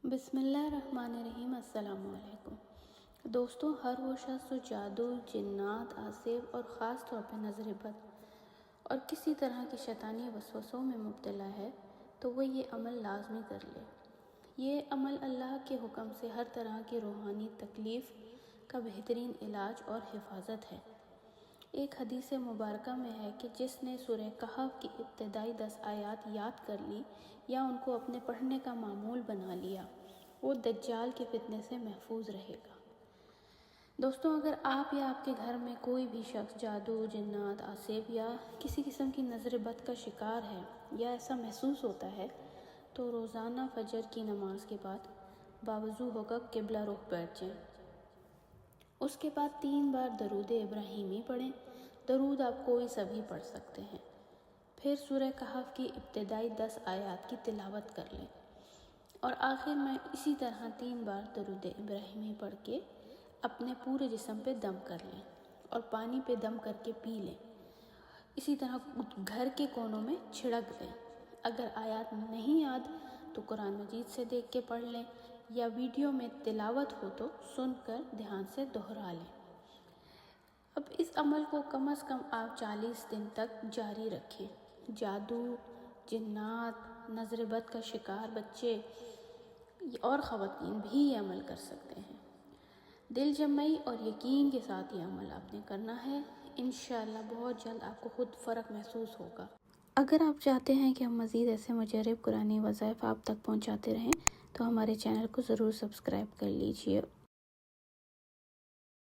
بسم اللہ الرحمن الرحیم۔ السلام علیکم دوستوں، ہر وہ شخص جو جادو، جنات، عذاب اور خاص طور پہ نظر بد اور کسی طرح کی شیطانی وسوسوں میں مبتلا ہے تو وہ یہ عمل لازمی کر لے۔ یہ عمل اللہ کے حکم سے ہر طرح کی روحانی تکلیف کا بہترین علاج اور حفاظت ہے۔ ایک حدیث مبارکہ میں ہے کہ جس نے سورہ کہف کی ابتدائی 10 آیات یاد کر لی یا ان کو اپنے پڑھنے کا معمول بنا لیا، وہ دجال کے فتنے سے محفوظ رہے گا۔ دوستوں، اگر آپ یا آپ کے گھر میں کوئی بھی شخص جادو، جنات، عذاب یا کسی قسم کی نظر بد کا شکار ہے یا ایسا محسوس ہوتا ہے تو روزانہ فجر کی نماز کے بعد باوضو ہو کر قبلہ رخ بیٹھ جائیں۔ اس کے بعد 3 بار درود ابراہیمی پڑھیں۔ درود آپ کوئی سا بھی پڑھ سکتے ہیں۔ پھر سورہ کہف کی ابتدائی 10 آیات کی تلاوت کر لیں اور آخر میں اسی طرح 3 بار درود ابراہیمی پڑھ کے اپنے پورے جسم پہ دم کر لیں اور پانی پہ دم کر کے پی لیں۔ اسی طرح گھر کے کونوں میں چھڑک دیں۔ اگر آیات نہیں یاد تو قرآن مجید سے دیکھ کے پڑھ لیں یا ویڈیو میں تلاوت ہو تو سن کر دھیان سے دہرا لیں۔ اب اس عمل کو کم از کم آپ 40 دن تک جاری رکھیں۔ جادو، جنات، نظر بد کا شکار بچے اور خواتین بھی یہ عمل کر سکتے ہیں۔ دل جمعی اور یقین کے ساتھ یہ عمل آپ نے کرنا ہے۔ انشاءاللہ بہت جلد آپ کو خود فرق محسوس ہوگا۔ اگر آپ چاہتے ہیں کہ ہم مزید ایسے مجرب قرآنی وظائف آپ تک پہنچاتے رہیں تو ہمارے چینل کو ضرور سبسکرائب کر لیجئے